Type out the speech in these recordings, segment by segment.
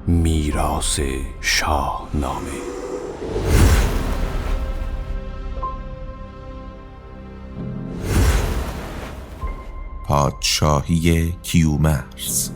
میراث شاهنامه. پادشاهی کیومرث.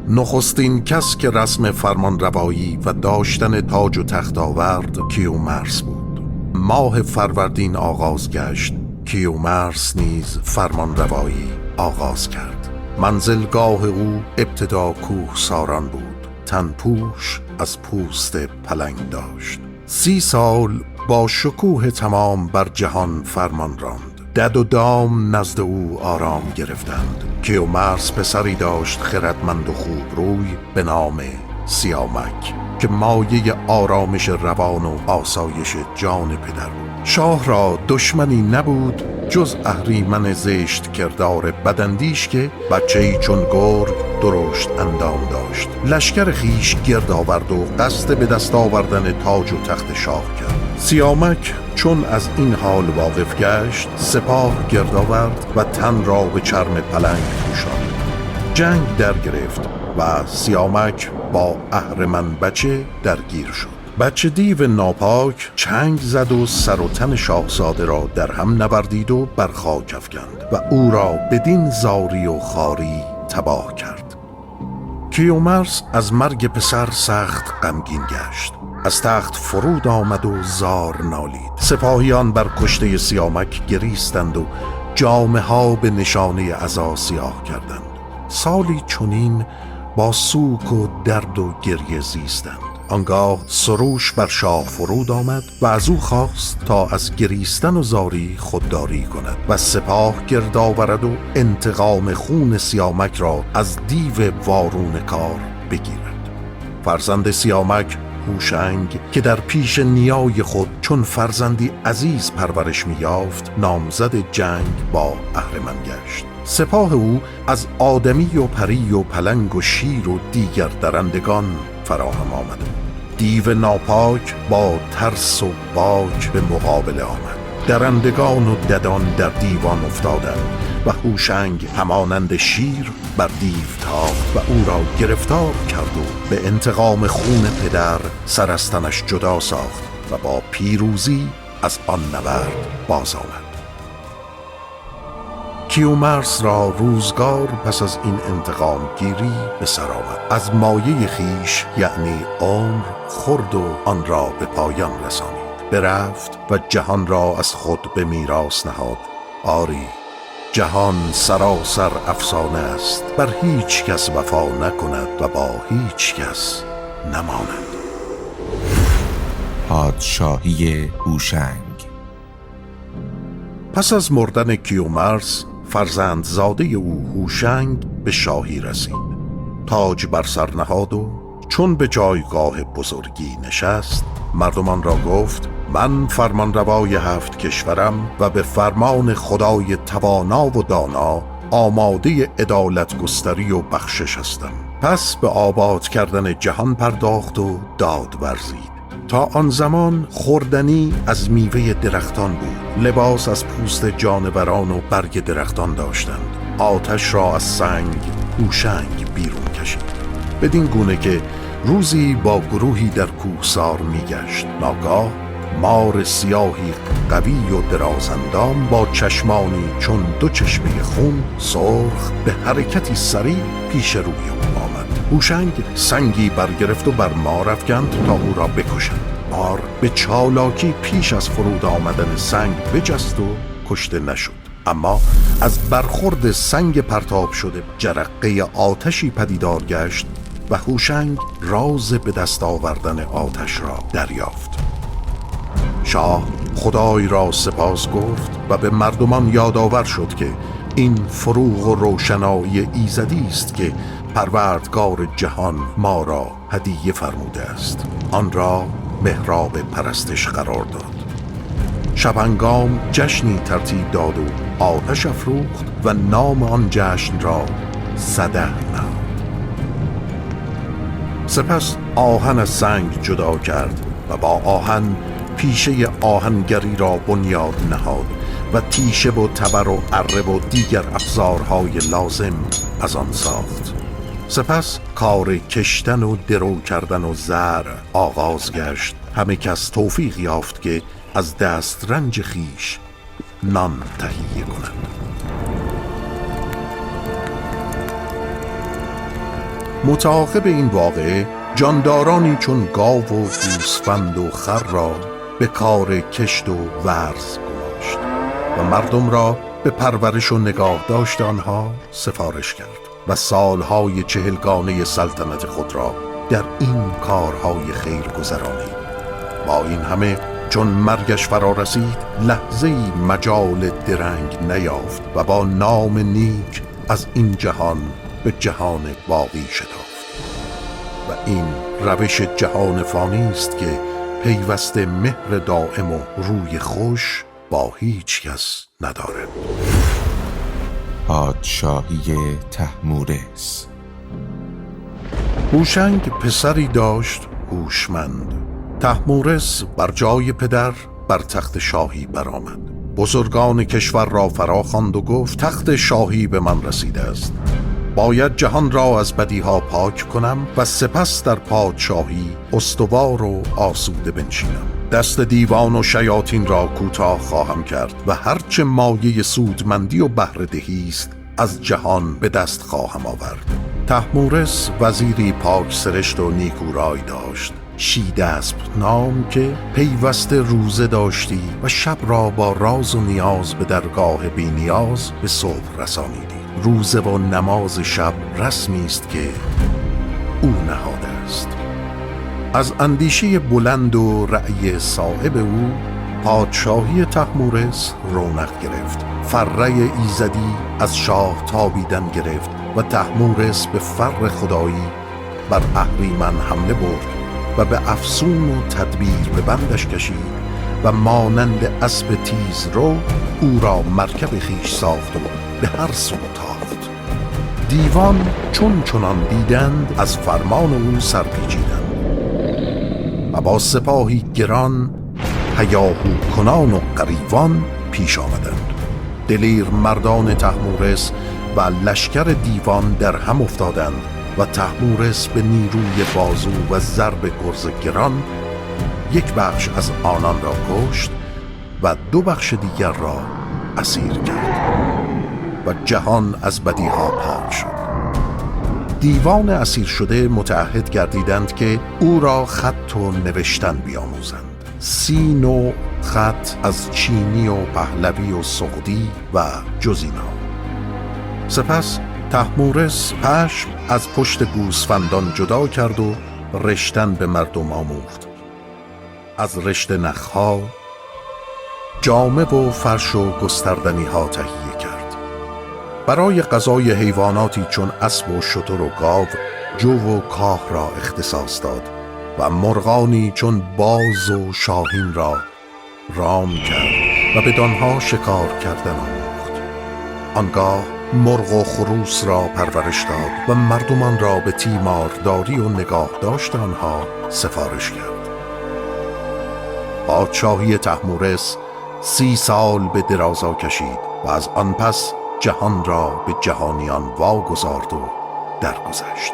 نخستین کس که رسم فرمانروایی و داشتن تاج و تخت آورد کیومرث بود. ماه فروردین آغاز گشت، کیومرث نیز فرمانروایی آغاز کرد. منزلگاه او ابتدا کوهساران بود. تنپوش از پوست پلنگ داشت. 30 سال با شکوه تمام بر جهان فرمان راند. دد و دام نزد او آرام گرفتند. کیومرث پسری داشت خردمند و خوب روی به نام سیامک که مایه آرامش روان و آسایش جان پدر بود. شاه را دشمنی نبود جز اهریمن زشت کردار بداندیش که بچه‌ای چون گرگ درشت اندام داشت. لشکر خیش گرد آورد و قصد به دست آوردن تاج و تخت شاه کرد. سیامک چون از این حال واقف گشت سپاه گرد آورد و تن را به چرم پلنگ پوشاند. جنگ در گرفت و سیامک با اهرمن بچه درگیر شد. بچه دیو ناپاک چنگ زد و سر و تن شاهزاده را در هم نوردید و بر خاک افکند و او را بدین زاری و خواری تباه کرد. کیومرث از مرگ پسر سخت غمگین گشت. از تخت فرود آمد و زار نالید. سپاهیان بر کشته سیامک گریستند و جامه ها به نشانه عزا سیاه کردند. سالی چنین با سوک و درد و گریه زیستند. آنگاه سروش بر شاه فرود آمد و از او خواست تا از گریستن و زاری خودداری کند و سپاه گرد آورد و انتقام خون سیامک را از دیو وارون کار بگیرد. فرزند سیامک هوشنگ که در پیش نیای خود چون فرزندی عزیز پرورش می‌یافت نامزد جنگ با اهرمن گشت. سپاه او از آدمی و پری و پلنگ و شیر و دیگر درندگان فراهم آمد. دیو ناپاک با ترس و باک به مقابله آمد. درندگان و ددان در دیوان افتادند و هوشنگ همانند شیر بر دیو تاخت و او را گرفتار کرد و به انتقام خون پدر سر از تنش جدا ساخت و با پیروزی از آن نبرد باز آمد. کیومرث را روزگار پس از این انتقام گیری به سر آمد. از مایه خیش یعنی عمر خورد و آن را به پایان رسانید. برفت و جهان را از خود به میراث نهاد. آری جهان سراسر افسانه است، بر هیچ کس وفا نکند و با هیچ کس نماند. پادشاهی هوشنگ. پس از مردن کیومرث فرزندزاده او هوشنگ به شاهی رسید. تاج بر سر نهاد و چون به جایگاه بزرگی نشست مردمان را گفت من فرمانروای 7 کشورم و به فرمان خدای توانا و دانا آماده عدالت گستری و بخشش هستم. پس به آباد کردن جهان پرداخت و داد ورزید. تا آن زمان خوردنی از میوه درختان بود. لباس از پوست جانوران و برگ درختان داشتند. آتش را از سنگ هوشنگ بیرون کشید. بدین گونه که روزی با گروهی در کوهسار میگشت. ناگاه مار سیاهی قوی و درازندام با چشمانی چون 2 چشمه خون سرخ به حرکتی سریع پیش روی او آمد. هوشنگ سنگی برگرفت و بر مار افکند تا او را بکشد. مار به چالاکی پیش از فرود آمدن سنگ بجست و کشته نشد، اما از برخورد سنگ پرتاب شده جرقه آتشی پدیدار گشت و هوشنگ راز به دست آوردن آتش را دریافت. شاه خدای را سپاس گفت و به مردمان یادآور شد که این فروغ و روشنایی ایزدی است که پروردگار جهان ما را هدیه فرموده است. آن را محراب پرستش قرار داد. شبانگام جشنی ترتیب داد و آتش افروخت و نام آن جشن را سده نهاد. سپس آهن از سنگ جدا کرد و با آهن پیشه آهنگری را بنیاد نهاد و تیشه و تبر و اره و دیگر ابزارهای لازم از آن ساخت. سپس کار کشتن و درو کردن و زرع آغاز گشت. همه کس توفیق یافت که از دست رنج خیش نان تهیه کنند. متعاقب این واقعه جاندارانی چون گاو و گوسفند و خر را به کار کشت و ورز گماشت و مردم را به پرورش و نگاه داشت آنها سفارش کرد و سالهای 40گانه سلطنت خود را در این کارهای خیر گذرانید. با این همه چون مرگش فرا رسید لحظه‌ای مجال درنگ نیافت و با نام نیک از این جهان به جهان باقی شتافت. و این روش جهان فانی است که پیوسته مهر دائم و روی خوش با هیچ کس ندارد. پادشاهی طهمورث. هوشنگ پسری داشت هوشمند. طهمورث بر جای پدر بر تخت شاهی برآمد. بزرگان کشور را فرا خواند و گفت تخت شاهی به من رسیده است. باید جهان را از بدیها پاک کنم و سپس در پادشاهی استوار و آسوده بنشینم. دست دیوان و شیاطین را کوتاه خواهم کرد و هرچه مایه سودمندی و بهره‌دهی است از جهان به دست خواهم آورد. طهمورث وزیری پاک سرشت و نیکورای داشت، شیدسپ نام، که پیوسته روزه داشتی و شب را با راز و نیاز به درگاه بی نیاز به صبح رسانیدی. روزه و نماز شب رسمی است که او نهاده است. از اندیشه بلند و رأی صاحب او پادشاهی طهمورث رونق گرفت. فره ایزدی از شاه تابیدن گرفت و طهمورث به فر خدایی بر اهریمن حمله برد و به افسون و تدبیر به بندش کشید و مانند اسب تیز رو او را مرکب خیش ساخت و به هر سو تاخت. دیوان چون چنان دیدند از فرمان او سرپیچیدند و با سپاهی گران هیاهو کنان و غریوان پیش آمدند. دلیر مردان طهمورث و لشکر دیوان در هم افتادند و طهمورث به نیروی بازو و ضرب گرز گران یک بخش از آنان را کشت و دو بخش دیگر را اسیر کرد و جهان از بدیها پاک شد. دیوان اسیر شده متعهد گردیدند که او را خط و نوشتن بیاموزند. 30 نوع خط از چینی و پهلوی و سعودی و جزینا. سپس طهمورث پشم از پشت گوسفندان جدا کرد و رشتن به مردم آموخت. از رشته نخها جامه و فرش و گستردنی ها تهیه کرد. برای غذای حیواناتی چون اسب و شتر و گاو جو و کاه را اختصاص داد و مرغانی چون باز و شاهین را رام کرد و بدانها شکار کردن آموخت. آنگاه مرغ و خروس را پرورش داد و مردمان را به تیمارداری و نگاه داشت آنها سفارش کرد. پادشاهی طهمورث 30 سال به درازا کشید و از آن پس جهان را به جهانیان واگذارد و درگذشت.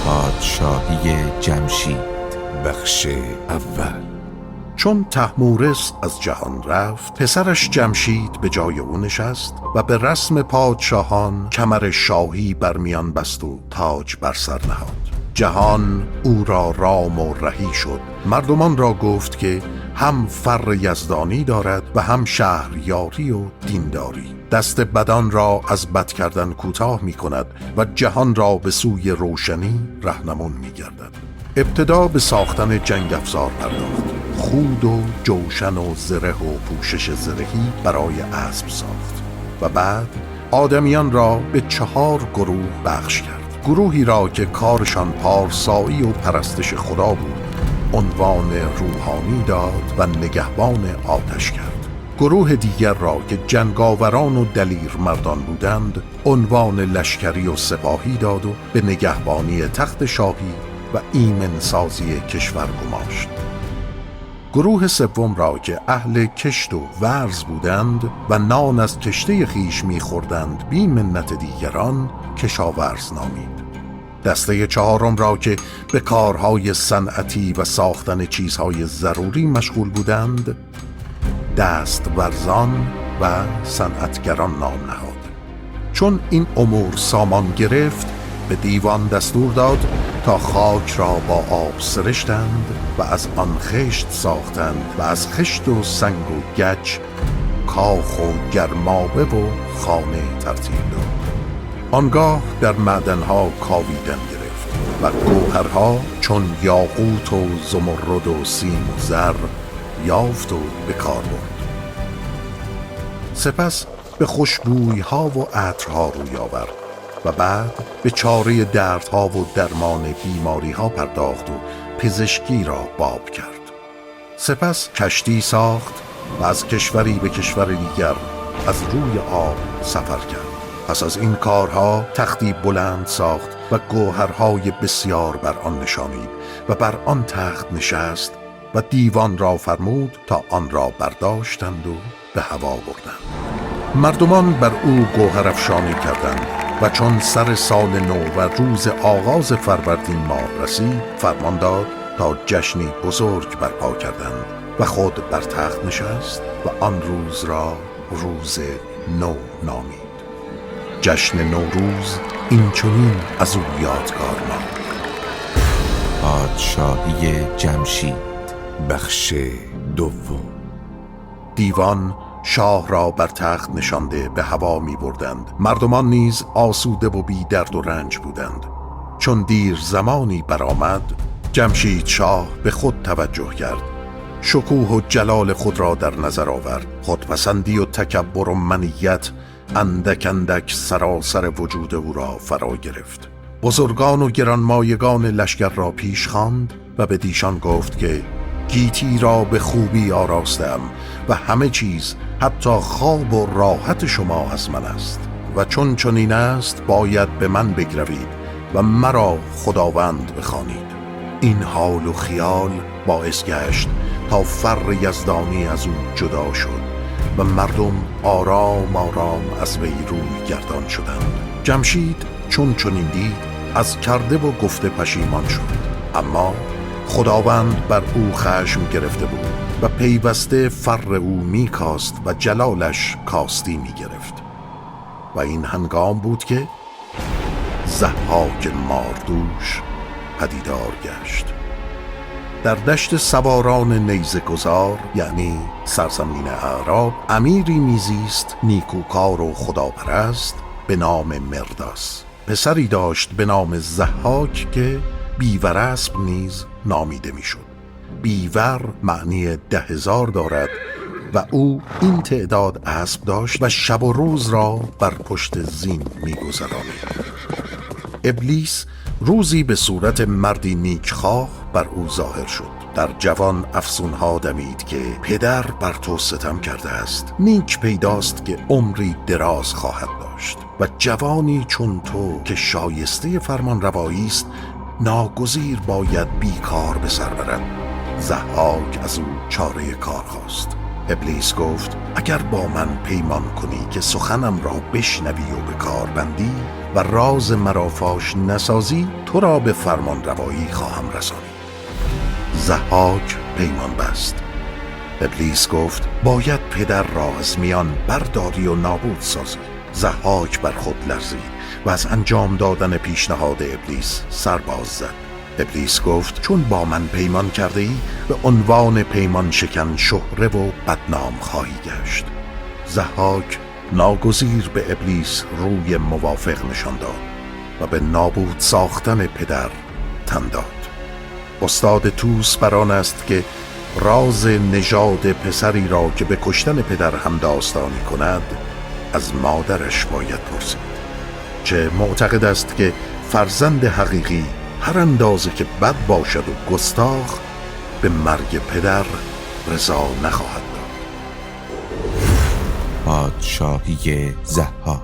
پادشاهی جمشید. بخش اول. چون طهمورث از جهان رفت، پسرش جمشید به جای او نشست و به رسم پادشاهان کمر شاهی بر میان بست و تاج بر سر نهاد. جهان او را رام و رهی شد. مردمان را گفت که هم فر یزدانی دارد و هم شهریاری و دینداری. دست بدان را از بد کردن کوتاه می کند و جهان را به سوی روشنی رهنمون می گردد. ابتدا به ساختن جنگ افزار پرداخت. خود و جوشن و زره و پوشش زرهی برای اسب ساخت و بعد آدمیان را به 4 گروه بخش کرد. گروهی را که کارشان پارسایی و پرستش خدا بود عنوان روحانی داد و نگهبان آتش کرد. گروه دیگر را که جنگاوران و دلیر مردان بودند عنوان لشکری و سپاهی داد و به نگهبانی تخت شاهی و ایمنسازی کشور گماشت. گروه سوم را که اهل کشت و ورز بودند و نان از کشته خیش می‌خوردند بی منت دیگران کشاورز نامید. دسته چهارم را که به کارهای صنعتی و ساختن چیزهای ضروری مشغول بودند دستورزان و صنعتگران نام نهاد. چون این امور سامان گرفت به دیوان دستور داد تا خاک را با آب سرشتند و از آن خشت ساختند و از خشت و سنگ و گچ کاخ و گرمابه و خانه ترتیب داد. آنگاه در معدنها کاویدن گرفت و گوهرها چون یاقوت و زمرد و سیم و زر یافت و به کار برد. سپس به خوشبویها و عطرها روی آورد و بعد به چاره دردها و درمان بیماریها پرداخت و پزشکی را باب کرد. سپس کشتی ساخت و از کشوری به کشور دیگر از روی آب سفر کرد. پس از این کارها تختی بلند ساخت و گوهرهای بسیار بر آن نشانید و بر آن تخت نشست و دیوان را فرمود تا آن را برداشتند و به هوا بردند. مردمان بر او گوهر افشانی کردند و چون سر سال نو و روز آغاز فروردین ماه رسید فرمان داد تا جشنی بزرگ برپا کردند و خود بر تخت نشست و آن روز را روز نو نامید. جشن نوروز این چنین از او یادگار ماند. پادشاهی جمشید. بخش دوم. دیوان شاه را بر تخت نشانده به هوا می بردند. مردمان نیز آسوده و بی درد و رنج بودند. چون دیر زمانی برآمد جمشید شاه به خود توجه کرد. شکوه و جلال خود را در نظر آورد. خودپسندی و تکبر و منیت اندک اندک سراسر وجود او را فرا گرفت. بزرگان و گرانمایگان لشکر را پیش خواند و به دیشان گفت که گیتی را به خوبی آراستم و همه چیز حتی خواب و راحت شما از من است و چون چنین است باید به من بگروید و مرا خداوند بخوانید. این حال و خیال باعث گشت تا فر یزدانی از او جدا شد و مردم آرام آرام از وی روی گردان شدند. جمشید چون چنین دید از کرده و گفته پشیمان شد، اما خداوند بر او خشم گرفته بود و پیوسته فر او میکاست و جلالش کاستی میگرفت. و این هنگام بود که ضحاک ماردوش پدیدار گشت. در دشت سواران نیزه گذار یعنی سرزمین اعراب امیری میزیست نیکوکار و خداپرست به نام مرداس. پسری داشت به نام ضحاک که بیور اسب نیز نامیده میشد. بیور معنی 10,000 دارد و او این تعداد اسب داشت و شب و روز را بر پشت زین میگذرانید. ابلیس روزی به صورت مردی نیکخواه بر او ظاهر شد. در جوان افسونها دمید که پدر بر تو ستم کرده است. نیک پیداست که عمری دراز خواهد داشت و جوانی چون تو که شایسته فرمان روایی است ناگزیر باید بیکار به سر برد. ضحاک از او چاره کار خواست. ابلیس گفت اگر با من پیمان کنی که سخنم را بشنوی و به کار بندی و راز مرا فاش نسازی تو را به فرمان روایی خواهم رسانی. ضحاک پیمان بست. ابلیس گفت باید پدر را از میان برداری و نابود سازی. ضحاک بر خود لرزید و از انجام دادن پیشنهاد ابلیس سرباز زد. ابلیس گفت چون با من پیمان کرده ای به عنوان پیمان شکن شهره و بدنام خواهی گشت. ضحاک ناگزیر به ابلیس روی موافق نشان داد و به نابود ساختن پدر تن داد. استاد توس بر آن است که راز نژاد پسری را که به کشتن پدر هم داستانی کند از مادرش باید پرسید. چه معتقد است که فرزند حقیقی هر اندازه که بد باشد و گستاخ به مرگ پدر رضا نخواهد داد. پادشاهی ضحاک.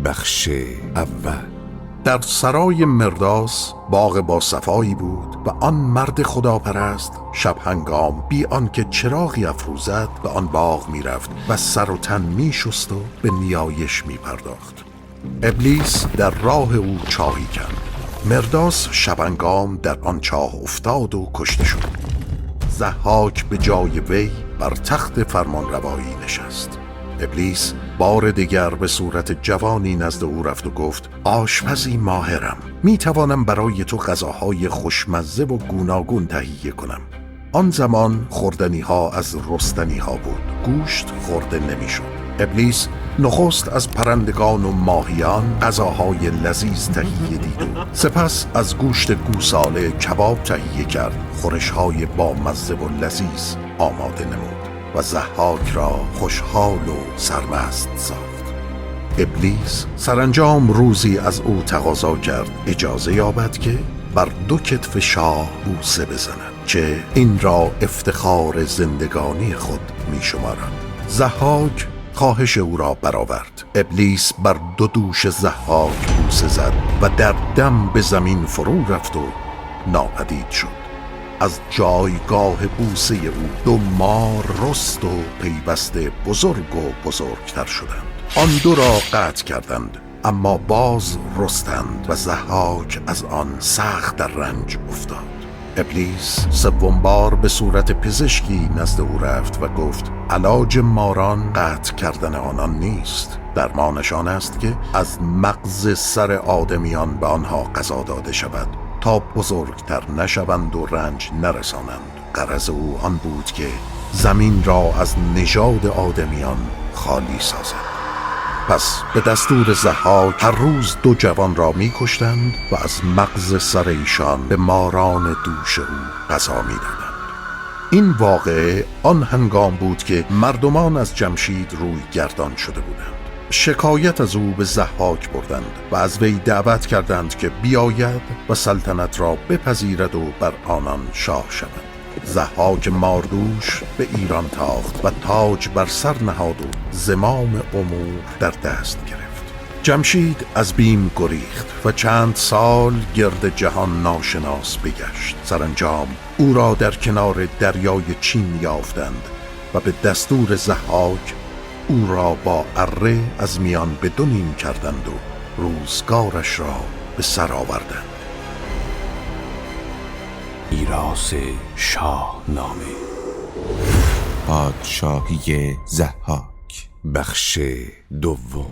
بخش اول. در سرای مرداس باغ با صفایی بود و آن مرد خداپرست شب هنگام بی آنکه چراغی افروزد به آن باغ می رفت و سر و تن می شست و به نیایش می پرداخت. ابلیس در راه او چاهی کرد. مرداس شبنگام در آن چاه افتاد و کشته شد. ضحاک به جای وی بر تخت فرمانروایی نشست. ابلیس بار دیگر به صورت جوانی نزد او رفت و گفت: آشپزی ماهرم، می توانم برای تو غذاهای خوشمزه و گوناگون تهیه کنم. آن زمان خوردنی ها از رستنی ها بود، گوشت خورده نمی شد. ابلیس نخست از پرندگان و ماهیان غذاهای لذیذ تهیه دید و سپس از گوشت گوساله کباب تهیه کرد. خورش‌های با مزه و لذیذ آماده نمود و ضحاک را خوشحال و سرمست ساخت. ابلیس سرانجام روزی از او تقاضا کرد اجازه یابد که بر دو کتف شاه بوسه بزند، که این را افتخار زندگانی خود می شمارد. ضحاک خواهش او را برآورد. ابلیس بر دو دوش ضحاک بوسه زد و در دم به زمین فرو رفت و ناپدید شد. از جایگاه بوسه او دو مار رست و پیوسته بزرگ و بزرگتر شدند. آن دو را قطع کردند، اما باز رستند و ضحاک از آن سخت در رنج افتاد. ابلیس سوم بار به صورت پزشکی نزد او رفت و گفت: علاج ماران قطع کردن آنان نیست، درمانشان است که از مغز سر آدمیان به آنها غذا داده شود تا بزرگتر نشوند و رنج نرسانند. غرض او آن بود که زمین را از نژاد آدمیان خالی سازد. پس به دستور ضحاک هر روز دو جوان را می کشتند و از مغز سر ایشان به ماران دوش او غذا می دادند. این واقعه آن هنگام بود که مردمان از جمشید روی گردان شده بودند. شکایت از او به ضحاک بردند و از وی دعوت کردند که بیاید و سلطنت را بپذیرد و بر آنان شاه شود. ضحاک ماردوش به ایران تاخت و تاج بر سر نهاد و زمام امور در دست گرفت. جمشید از بیم گریخت و چند سال گرد جهان ناشناس بگشت. سرانجام او را در کنار دریای چین یافتند و به دستور ضحاک او را با اره از میان به دو نیم کردند و روزگارش را به سر آوردند. میراث شاهنامه، پادشاهی ضحاک، بخش دوم.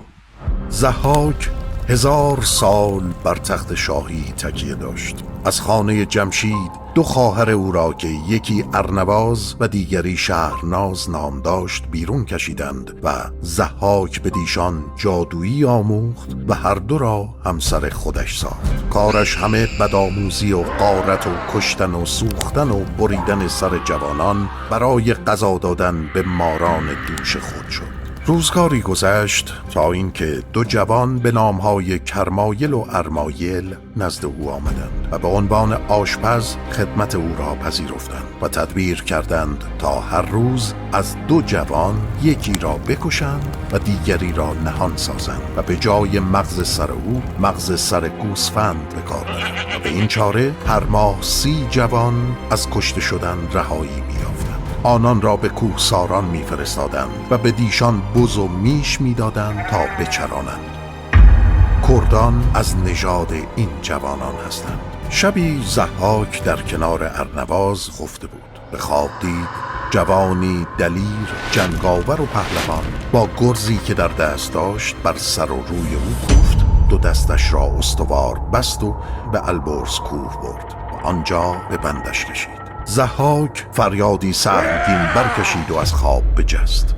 ضحاک 1000 سال بر تخت شاهی تکیه داشت. از خانه جمشید دو خواهر او را که یکی ارنواز و دیگری شهرناز نام داشت بیرون کشیدند و ضحاک به دیشان جادویی آموخت و هر دو را همسر خودش ساخت. کارش همه بدآموزی و غارت و کشتن و سوختن و بریدن سر جوانان برای غذا دادن به ماران دوش خود شد. روزگاری گذشت تا اینکه دو جوان به نامهای کرمایل و ارمایل نزد او آمدند و به عنوان آشپز خدمت او را پذیرفتند و تدبیر کردند تا هر روز از دو جوان یکی را بکشند و دیگری را نهان سازند و به جای مغز سر او مغز سر گوسفند به کار برند و به این چاره هر ماه 30 جوان از کشته شدن رهایی می‌یافتند. آنان را به کوهساران می‌فرستادند و به دیشان بز و میش می‌دادند تا بچرانند. کردان از نژاد این جوانان هستند. شبی ضحاک در کنار ارنواز خفته بود. به خواب دید جوانی دلیر، جنگاور و پهلوان با گرزی که در دست داشت بر سر و روی او کوفت، دو دستش را استوار بست و به البرز کوه برد و آنجا به بندش کشید. ضحاک فریادی سهمگین برکشید و از خواب بجست.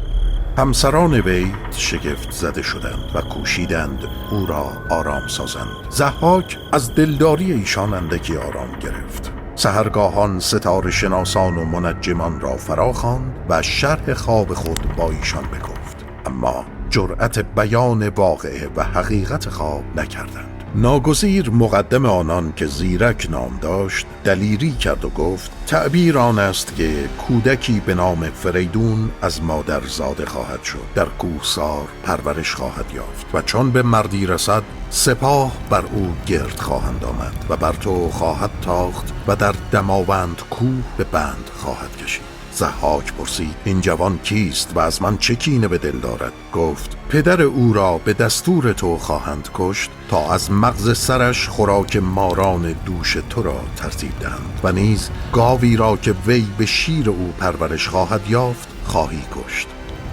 همسران وی شگفت زده شدند و کوشیدند او را آرام سازند. ضحاک از دلداری ایشان اندکی آرام گرفت. سحرگاهان ستاره شناسان و منجمان را فرا خواند و شرح خواب خود با ایشان بگفت، اما جرأت بیان واقعه و حقیقت خواب نکردند. ناگزیر مقدم آنان که زیرک نام داشت دلیری کرد و گفت: تعبیر آن است که کودکی به نام فریدون از مادر زاده خواهد شد، در کوهسار پرورش خواهد یافت و چون به مردی رسد سپاه بر او گرد خواهند آمد و بر تو خواهد تاخت و در دماوند کوه به بند خواهد کشید. ضحاک پرسید این جوان کیست و از من چه کینه به دل دارد؟ گفت پدر او را به دستور تو خواهند کشت تا از مغز سرش خوراک ماران دوش تو را ترتیب دهند و نیز گاوی را که وی به شیر او پرورش خواهد یافت خواهی کشت.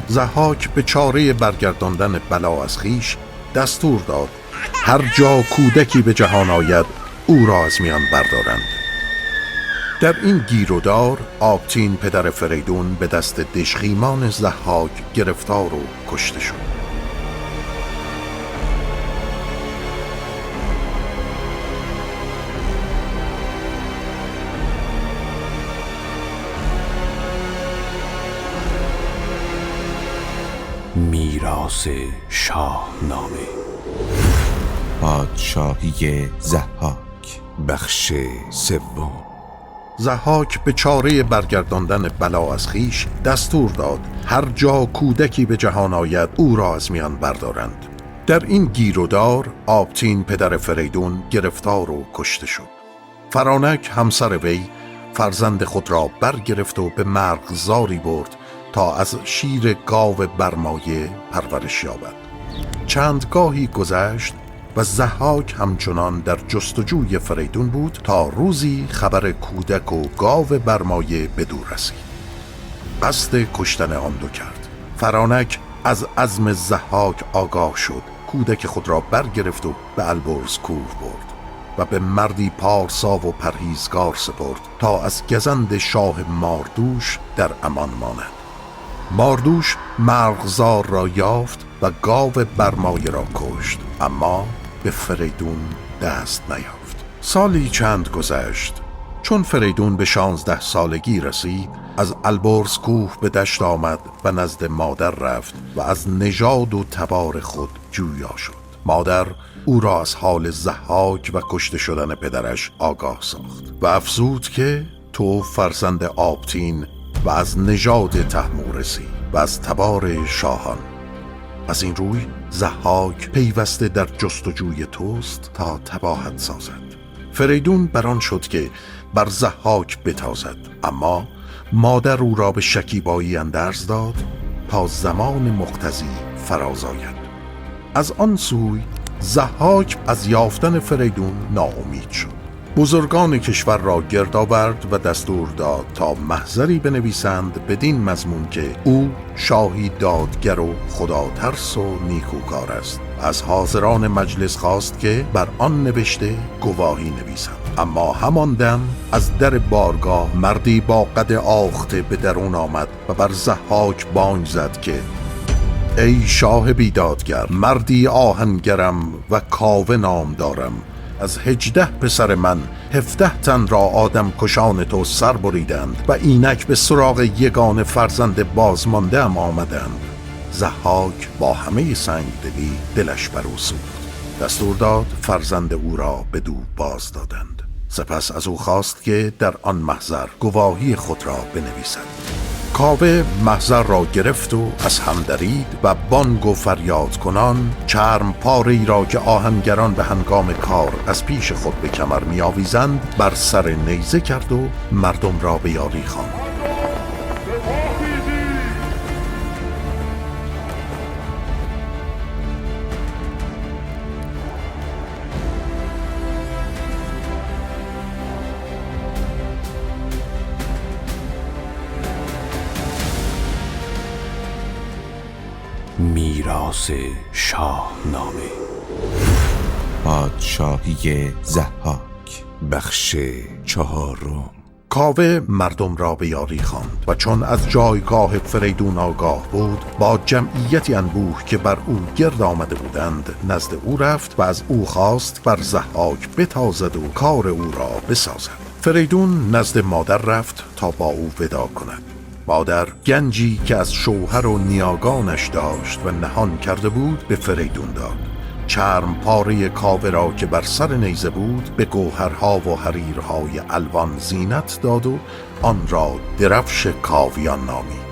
ضحاک به چاره برگرداندن بلا از خویش دستور داد هر جا کودکی به جهان آید او را از میان بردارند. در این گیر و دار آبتین پدر فریدون به دست دژخیمان ضحاک گرفتار و کشته شد. میراث شاهنامه پادشاهی ضحاک بخش سوم. ضحاک به چاره برگرداندن بلا از خویش دستور داد هر جا کودکی به جهان آید او را از میان بردارند. در این گیر و دار آبتین پدر فریدون گرفتار و کشته شد. فرانک همسر وی فرزند خود را برگرفت و به مرغزاری برد تا از شیر گاو برمایه پرورش یابد. چند گاهی گذشت و ضحاک همچنان در جستجوی فریدون بود تا روزی خبر کودک و گاو برمایه بدو رسید. قصد کشتن آن دو کرد. فرانک از عزم ضحاک آگاه شد، کودک خود را برگرفت و به البرز کوه برد و به مردی پارسا و پرهیزگار سپرد تا از گزند شاه ماردوش در امان ماند. ماردوش مرغزار را یافت و گاو برمایه را کشت، اما به فریدون دست نیافت. سالی چند گذشت. چون فریدون به 16 سالگی رسید از البرز کوه به دشت آمد و نزد مادر رفت و از نژاد و تبار خود جویا شد. مادر او را از حال ضحاک و کشته شدن پدرش آگاه ساخت و افزود که تو فرزند آبتین و از نژاد تحمورسی و از تبار شاهان. از این روی ضحاک پیوسته در جستجوی توست تا تباهت سازد. فریدون بران شد که بر ضحاک بتازد، اما مادر او را به شکیبایی اندرز داد تا زمان مقتضی فراز آید. از آن سوی ضحاک از یافتن فریدون ناامید شد. بزرگان کشور را گرد آورد و دستور داد تا محضری بنویسند بدین مضمون که او شاهی دادگر و خدا ترس و نیکوکار است. از حاضران مجلس خواست که بر آن نوشته گواهی نویسند. اما همان دم از در بارگاه مردی با قد آخته به درون آمد و بر ضحاک بانگ زد که ای شاه بیدادگر، مردی آهنگرم و کاوه نام دارم. از 18 پسر من 17 تن را آدم کشان تو سر بریدند و اینک به سراغ یگان فرزند بازمانده ام آمدند. ضحاک با همه سنگدلی دلش بر او سوخت. دستور داد فرزند او را بدو باز دادند. سپس از او خواست که در آن محضر گواهی خود را بنویسد. کاوه محضر را گرفت و از هم درید و بانگ و فریاد کنان چرم پاره‌ای را که آهنگران به هنگام کار از پیش خود به کمر می آویزند بر سر نیزه کرد و مردم را به یاری خواند. میراث شاهنامه پادشاهی ضحاک بخش چهارم. کاوه مردم را به یاری خواند و چون از جایگاه فریدون آگاه بود با جمعیتی انبوه که بر او گرد آمده بودند نزد او رفت و از او خواست بر ضحاک بتازد و کار او را بسازد. فریدون نزد مادر رفت تا با او ودا کند. مادر گنجی که از شوهر و نیاگانش داشت و نهان کرده بود به فریدون داد. چرم پاره کاوه را که بر سر نیزه بود به گوهرها و حریرهای الوان زینت داد و آن را درفش کاویان نامید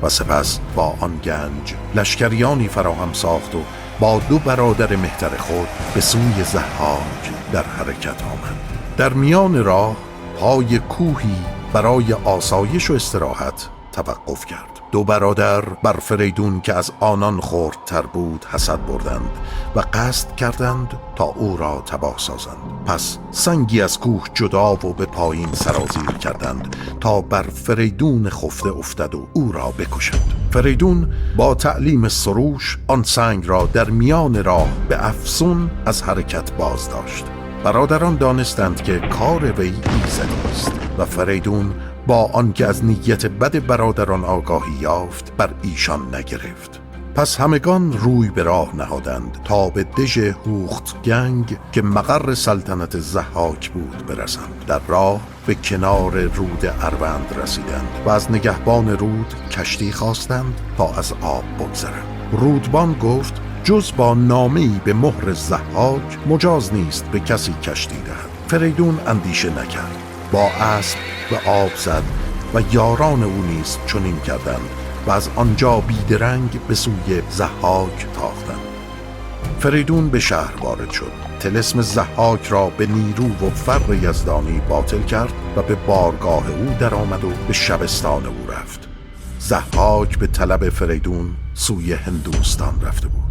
و سپس با آن گنج لشکریانی فراهم ساخت و با 2 برادر مهتر خود به سوی ضحاک در حرکت آمد. در میان راه پای کوهی برای آسایش و استراحت توقف کرد. دو برادر بر فریدون که از آنان خردتر بود حسد بردند و قصد کردند تا او را تباه سازند. پس سنگی از کوه جدا و به پایین سرازیر کردند تا بر فریدون خفته افتد و او را بکشند. فریدون با تعلیم سروش آن سنگ را در میان راه به افسون از حرکت باز داشت. برادران دانستند که کار وی ایزدی است و فریدون با آنکه از نیت بد برادران آگاهی یافت بر ایشان نگرفت. پس همگان روی به راه نهادند تا به دژ هوختگنگ که مقر سلطنت ضحاک بود برسند. در راه به کنار رود اروند رسیدند و از نگهبان رود کشتی خواستند تا از آب بگذرند. رودبان گفت جز با نامه‌ای به مهر ضحاک مجاز نیست به کسی کشتی دهد. فریدون اندیشه نکرد، با اسب به آب زد و یاران او نیز چنین کردند و از آنجا بیدرنگ به سوی ضحاک تاختند. فریدون به شهر وارد شد، طلسم ضحاک را به نیرو و فر یزدانی باطل کرد و به بارگاه او درآمد و به شبستان او رفت. ضحاک به طلب فریدون سوی هندوستان رفته بود.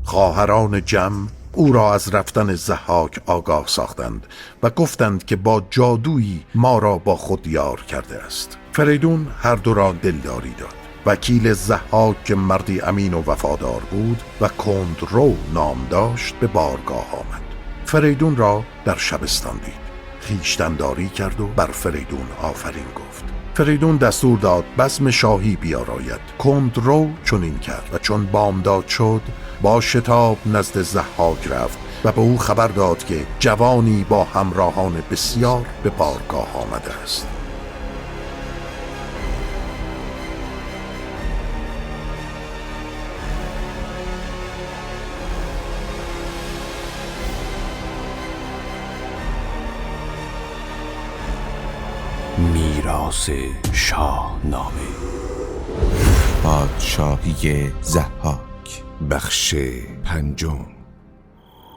خواهران جم او را از رفتن ضحاک آگاه ساختند و گفتند که با جادویی ما را با خود یار کرده است. فریدون هر دو را دلداری داد. وکیل ضحاک که مردی امین و وفادار بود و کندرو نام داشت به بارگاه آمد. فریدون را در شبستان دید، خویشتن‌داری کرد و بر فریدون آفرین گفت. فریدون دستور داد بزم شاهی بیاراید. کندرو چنین کرد و چون بامداد شد با شتاب نزد ضحاک رفت و به او خبر داد که جوانی با همراهان بسیار به بارگاه آمده است. میراث شاهنامه. پادشاهی ضحاک. بخش پنجم.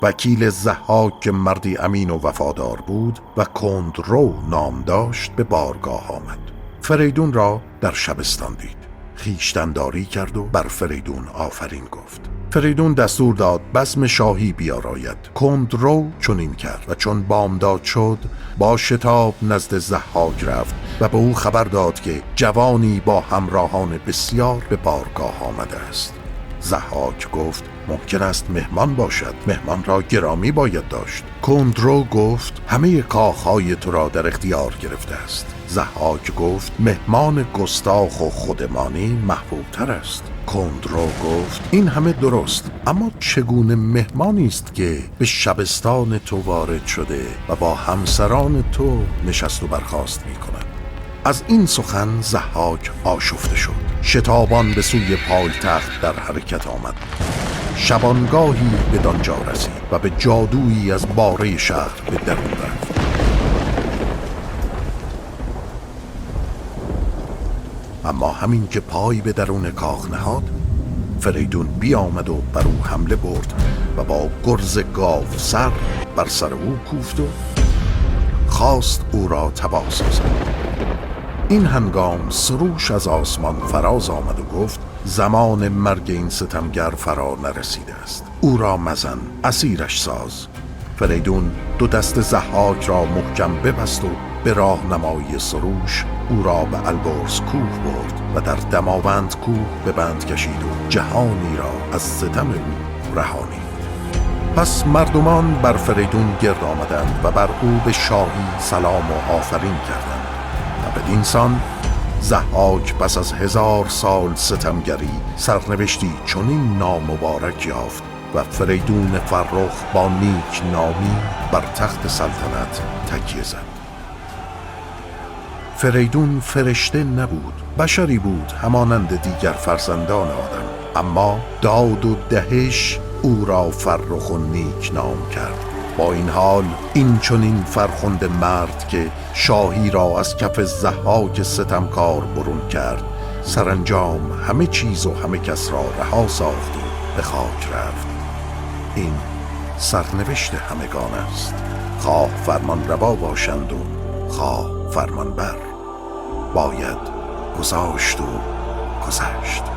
وکیل ضحاک که مردی امین و وفادار بود و کندرو نام داشت به بارگاه آمد. فریدون را در شبستان دید، خویشتن‌داری کرد و بر فریدون آفرین گفت. فریدون دستور داد بزم شاهی بیاراید. کندرو چنین کرد و چون بامداد شد با شتاب نزد ضحاک رفت و به او خبر داد که جوانی با همراهان بسیار به بارگاه آمده است. ضحاک گفت ممکن است مهمان باشد، مهمان را گرامی باید داشت. کندرو گفت همه کاخهای تو را در اختیار گرفته است. ضحاک گفت مهمان گستاخ و خودمانی محبوب‌تر است. کندرو گفت این همه درست، اما چگونه مهمانی است که به شبستان تو وارد شده و با همسران تو نشست و برخاست می کند؟ از این سخن ضحاک آشفته شد، شتابان به سوی پایتخت در حرکت آمد. شبانگاهی بدانجا رسید و به جادویی از باره شهر به درون رفت. اما همین که پای به درون کاخ نهاد، فریدون بیامد و بر او حمله برد و با گرز گاو سر بر سر او کوفت و خواست او را تباه سازد. این هنگام سروش از آسمان فراز آمد و گفت زمان مرگ این ستمگر فرا نرسیده است، او را مزن، اسیرش ساز. فریدون دو دست ضحاک را محکم ببست و به راهنمایی سروش او را به البرز کوه برد و در دماوند کوه به بند کشید و جهانی را از ستم او رهانید. پس مردمان بر فریدون گرد آمدند و بر او به شاهی سلام و آفرین کردند و بدین سان ضحاک پس از 1000 سال ستمگری سرنوشتی چنین نامبارک یافت و فریدون فرخ با نیک نامی بر تخت سلطنت تکیه زد. فریدون فرشته نبود، بشری بود همانند دیگر فرزندان آدم، اما داد و دهش او را فرخ و نیک نام کرد. با این حال این چنین فرخنده مرد که شاهی را از کف ضحاک ستمکار برون کرد، سرانجام همه چیز و همه کس را رها ساخت و به خاک رفت. این سرنوشت همگان است، خواه فرمان روا باشند و خواه فرمانبر باید گذاشت و گذشت.